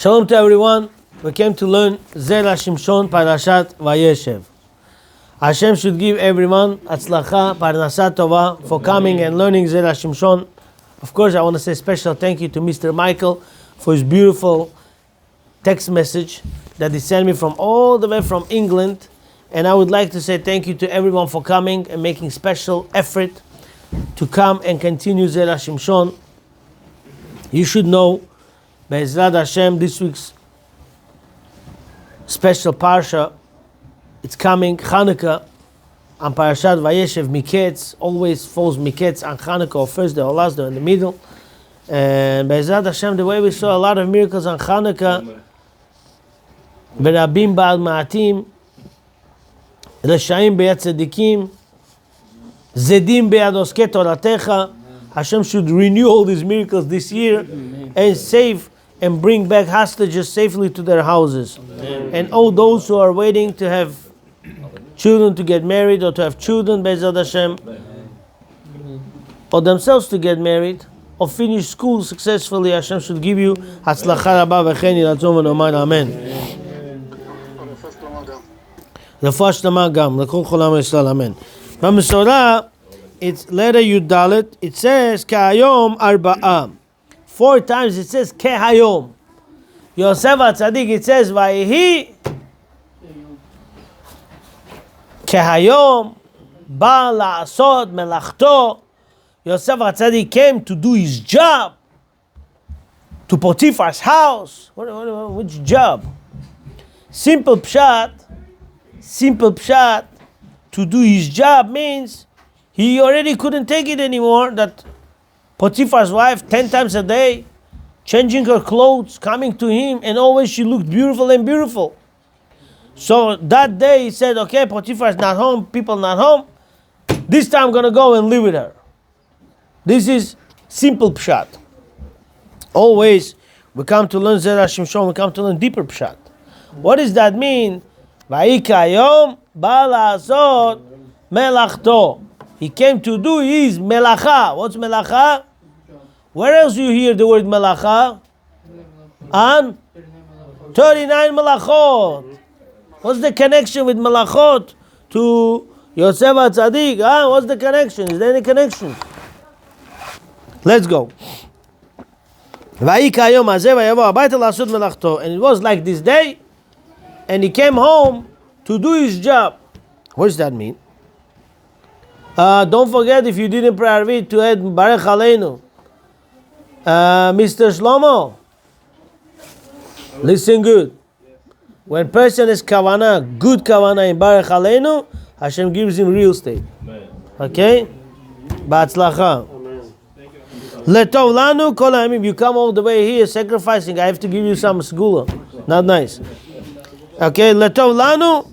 Shalom to everyone. We came to learn Zera Shimshon Parashat Vayeshev. Hashem should give everyone Atzlacha, Parnasat Tova for coming and learning Zera Shimshon. Of course, I want to say special thank you to Mr. Michael for his beautiful text message that he sent me from all the way from England. And I would like to say thank you to everyone for coming and making special effort to come and continue Zera Shimshon. You should know, Be'ezrat Hashem, this week's special parsha, it's coming, Chanukah, on Parashat Vayeshev, Miketz, always falls Miketz on Chanukah, or first day or last day in the middle. And Be'ezrat Hashem, the way we saw a lot of miracles on Chanukah, Berabim Ba'al Ma'atim, Reshaim Be'yad Tzedikim, Zedim Be'yad Oskei Toratecha. Hashem should renew all these miracles this year and save and bring back hostages safely to their houses. Amen. And all those who are waiting to have children to get married or to have children, Be'ezrat Hashem, or themselves to get married or finish school successfully, Hashem should give you Hatzlacha Rabba V'chen Yiratzon V'nomar Amen. Refuah Shlema Gam, L'kol Chol Am Yisrael Amen. B'Mesorah, it's letter Yudalet, it says K'hayom Arba'ah. 4 times it says K'hayom. Yosef HaTzadik, it says Vayehi K'hayom Ba La'asot Melachto. Yosef HaTzadik came to do his job to Potiphar's house. Which job? Simple pshat, to do his job means he already couldn't take it anymore, that Potiphar's wife 10 times a day, changing her clothes, coming to him, and always she looked beautiful. So that day he said, okay, Potiphar's not home, people not home, this time I'm going to go and live with her. This is simple pshat. Always we come to learn Zera Shimshon, we come to learn deeper pshat. What does that mean? Vayikayom ba la'asot melachto. He came to do his melacha. What's melacha? Where else you hear the word melacha? On 39 melachot. What's the connection with melachot to Yosef HaTzadik? What's the connection? Is there any connection? Let's go. And it was like this day, and he came home to do his job. What does that mean? Don't forget, if you didn't pray Arvit, to add Barech Aleinu. Mr. Shlomo, listen good. When person is kavanah, good kavanah in Barech Aleinu, Hashem gives him real estate. Okay? Ba'atzlacha. Letov lanu kol hayamim. You come all the way here sacrificing, I have to give you some segula. Not nice. Okay? Letov lanu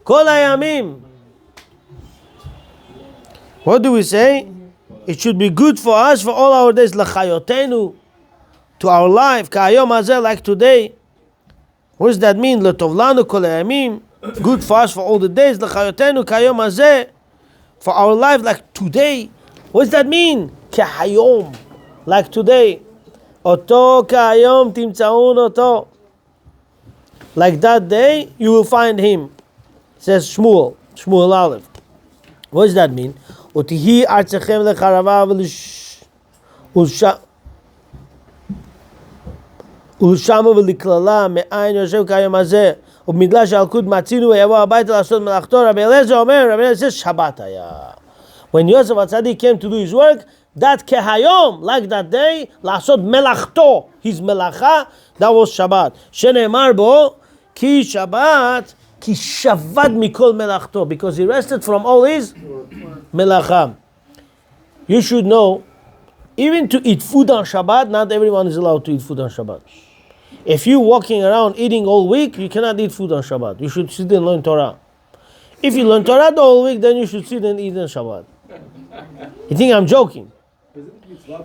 kol hayamim. What do we say? It should be good for us for all our days. L'chayotenu, to our life. K'hayom hazeh, like today. What does that mean? L'tov lanu kol hayamim. Good for us for all the days. L'chayotenu k'hayom hazeh, for our life like today. What does that mean? K'hayom, like today. Oto k'hayom timtzaun oto. Like that day, you will find him. It says Shmuel Aleph. What does that mean? Otihi artzechem lecharava ulshama v'liklala me'ayin Yosef k'hayom hazeh u'b'midlash alkud matzinu v'yavo habayta la'asot melachto. Rabbi Eliezer says Shabbat haya. When Yosef HaTzadik came to do his work, that kehayom, like that day, la'asot melachto, his melacha, that was Shabbat. Shene'emar bo ki Shabbat ki shavad mikol melachto, because he rested from all his melacha. You should know, even to eat food on Shabbat, not everyone is allowed to eat food on Shabbat. If you're walking around eating all week, you cannot eat food on Shabbat. You should sit and learn Torah. If you learn Torah the whole week, then you should sit and eat on Shabbat. You think I'm joking?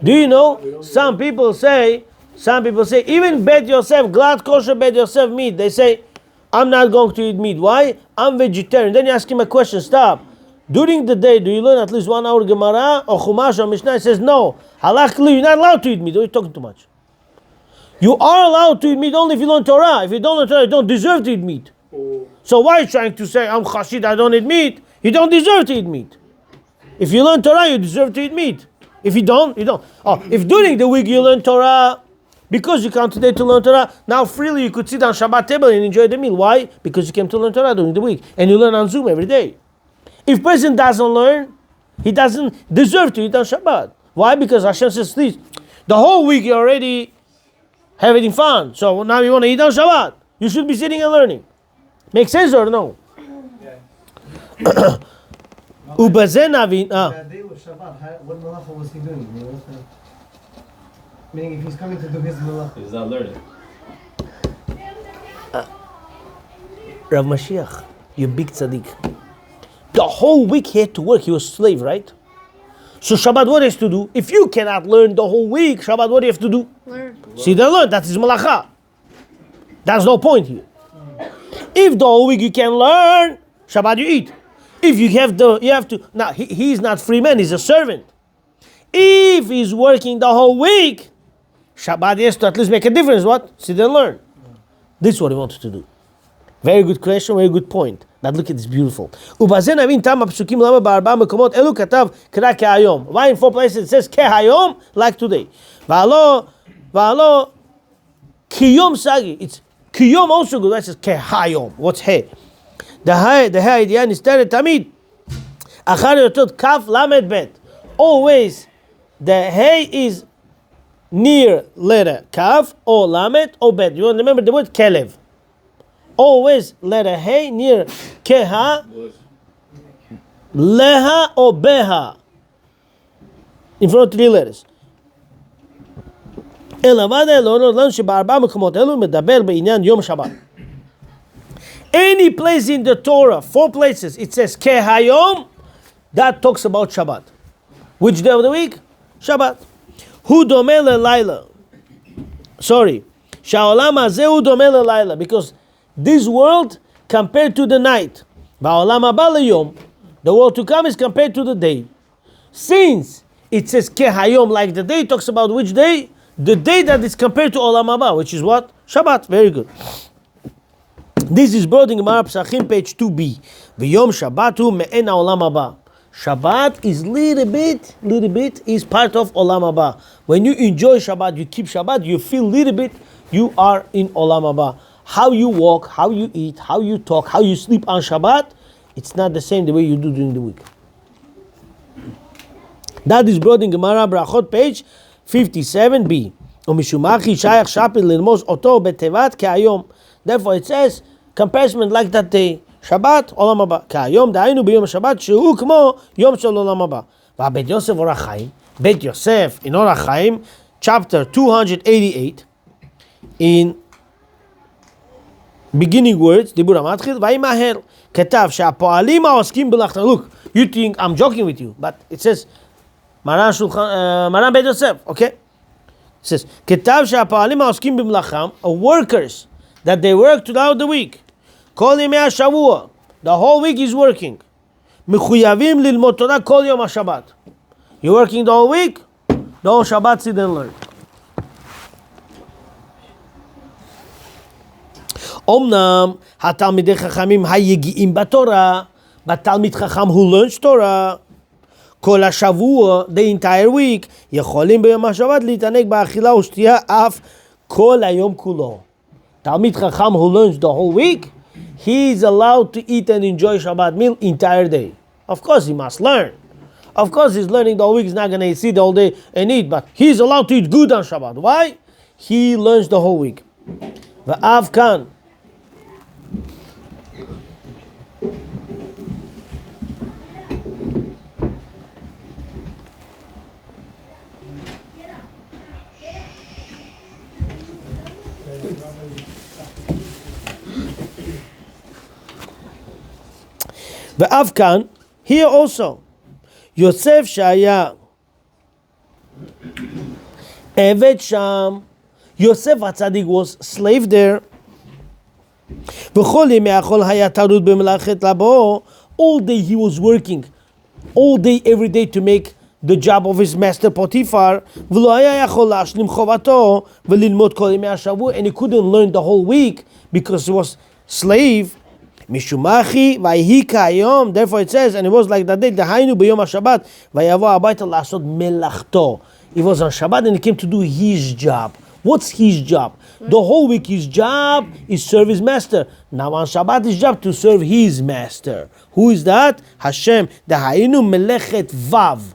Do you know, some people say, even Bet Yosef, glad kosher Bet Yosef meat, they say, I'm not going to eat meat. Why? I'm vegetarian. Then you ask him a question, stop. During the day, do you learn at least 1 hour Gemara or Chumash or Mishnah? He says, no. Halachically, you're not allowed to eat meat. You're talking too much. You are allowed to eat meat only if you learn Torah. If you don't learn Torah, you don't deserve to eat meat. So why are you trying to say, I'm Chashid, I don't eat meat? You don't deserve to eat meat. If you learn Torah, you deserve to eat meat. If you don't, you don't. Oh, if during the week you learn Torah, because you come today to learn Torah, now freely you could sit on Shabbat table and enjoy the meal. Why? Because you came to learn Torah during the week. And you learn on Zoom every day. If person doesn't learn, he doesn't deserve to eat on Shabbat. Why? Because Hashem says, please, the whole week you're already having fun. So now you want to eat on Shabbat. You should be sitting and learning. Make sense or no? Yeah. Ubazen avin. That day was Shabbat. What malacha was he doing? Meaning, if he's coming to do his malacha, He's not learning. Rav Mashiach, you big tzaddik. The whole week he had to work. He was a slave, right? So Shabbat, what he has to do? If you cannot learn the whole week, Shabbat, what do you have to do? Learn. See, then learn. That is malacha. That's no point here. If the whole week you can learn, Shabbat you eat. If you have to. Now he's not free man. He's a servant. If he's working the whole week, Shabbat he has to at least make a difference. What? Sit and learn. This is what he wanted to do. Very good question. Very good point. Now look at this beautiful. Ubazen avin tam apsukim lama ba'arba mekomot elu katav kra kehayom. Why in 4 places it says kehayom like today? Va'alo kiyom sagi. It's kiyom also good. It says kehayom. What's he? The idea is tamid. Achar yotot kaf lamed bet. Always the hey is near letter kaf or lamed or bet. You want to remember the word kelev. Always letter hey near keha, leha or beha. In front of 3 letters. Any place in the Torah, 4 places, it says kehayom, that talks about Shabbat. Which day of the week? Shabbat. Hu domeh lelayla. Sorry. Sha'olam hazeh hu domeh lelayla. Because this world compared to the night. Ba'olam haba leyom. The world to come is compared to the day. Since it says kehayom, like the day, it talks about which day? The day that is compared to olam haba, which is what? Shabbat. Very good. This is brought in Gemara Pesachim, page 2b. V'yom Shabbatu me'en ha'olam haba. Shabbat is little bit is part of olam haba. When you enjoy Shabbat, you keep Shabbat, you feel little bit, you are in olam haba. How you walk, how you eat, how you talk, how you sleep on Shabbat, it's not the same the way you do during the week. That is brought in Gemara Brachot, page 57b. Therefore it says, comparison like that day, Shabbat, Olam Haba. Ka'ayom da'aynu b'yom Shabbat, shehu k'mo yom shel Olam Haba. V'abed Yosef Orach Chaim, Bet Yosef in Orach Chaim, chapter 288, in beginning words, Dibur HaMatchil, Vayimahel, Ketav, She'apo'alim ha'oskim b'lachta. Look, you think I'm joking with you, but it says, Maran Bet Yosef, okay? It says, Ketav, She'apo'alim ha'oskim b'mlacham, workers, that they work throughout the week. Kol yemei hashavua, the whole week is working. Mechuyavim lilmod Torah kol yom haShabbat. You're working the whole week, the whole Shabbat sit and learn. Omnam hatalmidei chachamim hayegiim b'Torah, but talmid chacham who learns Torah, kol hashavua, the entire week, yecholim b'yom haShabbat litaneg ba'achila u'shtiya af kol hayom kulo. Talmid chacham who learns the whole week, he is allowed to eat and enjoy Shabbat meal entire day. Of course, he must learn. Of course, he's learning the whole week. He's not going to sit all day and eat, but he's allowed to eat good on Shabbat. Why? He learns the whole week. V'av kan. V'av kan, here also, Yosef Shaya, Evet Sham, Yosef HaTzadik was slave there. V'chol yemei ha'chol haya tarud b'melachet labo, all day he was working, all day, every day to make the job of his master Potiphar, and he couldn't learn the whole week because he was slave. Mishumachi vayhi. Therefore it says, and it was like that day. Dahainu b'yom haShabbat vayavo habayta la'asod melachto. He was on Shabbat and he came to do his job. What's his job? The whole week his job is serve his master. Now on Shabbat his job to serve his master. Who is that? Hashem. Dahainu melechet vav.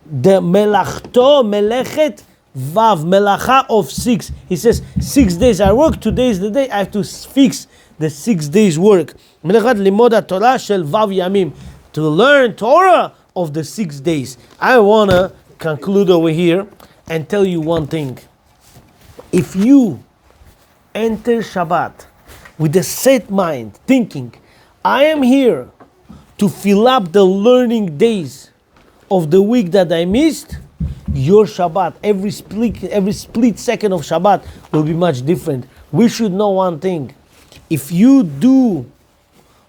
The melachto melechet vav. Melacha of 6. He says 6 days I work. Today is the day I have to fix the 6 days work. Melechat limod Torah shel vav yamim. To learn Torah of the 6 days. I wanna conclude over here and tell you one thing. If you enter Shabbat with a set mind, thinking, I am here to fill up the learning days of the week that I missed, your Shabbat, every split second of Shabbat will be much different. We should know one thing. If you do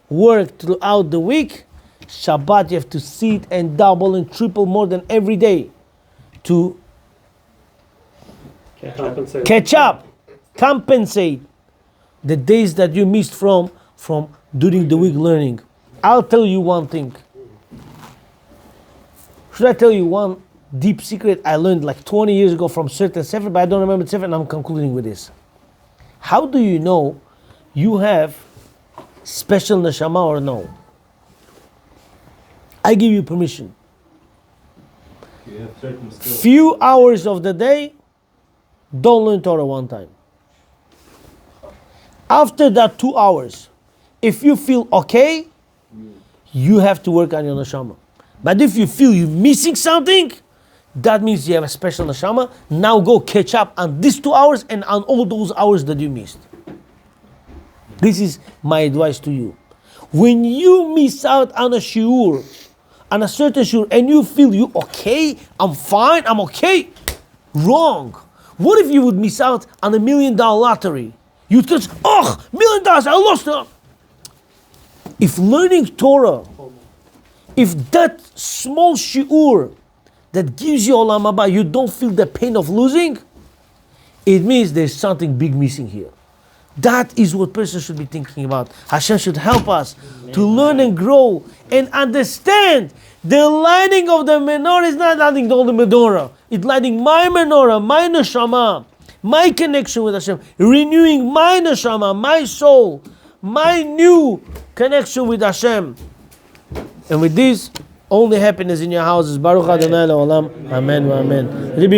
work throughout the week, Shabbat you have to sit and double and triple more than every day to catch up, compensate the days that you missed from during the week learning. I'll tell you one thing. Should I tell you one deep secret I learned like 20 years ago from certain sefer, but I don't remember the sefer, and I'm concluding with this. How do you know you have special neshama or no? I give you permission. Few hours of the day, don't learn Torah one time. After that 2 hours, if you feel okay, you have to work on your neshama. But if you feel you're missing something, that means you have a special neshama. Now go catch up on these 2 hours and on all those hours that you missed. This is my advice to you. When you miss out on a shiur, on a certain shiur, and you feel you okay, I'm fine, I'm okay, wrong. What if you would miss out on $1 million lottery? You'd go, oh, $1 million, I lost it. If learning Torah, if that small shiur that gives you olam haba, you don't feel the pain of losing, it means there's something big missing here. That is what person should be thinking about. Hashem should help us to learn and grow and understand the lighting of the menorah is not lighting the only menorah. It's lighting my menorah, my neshama, my connection with Hashem, renewing my neshama, my soul, my new connection with Hashem. And with this, only happiness in your houses. Baruch Adonai Le'olam. Amen. Amen.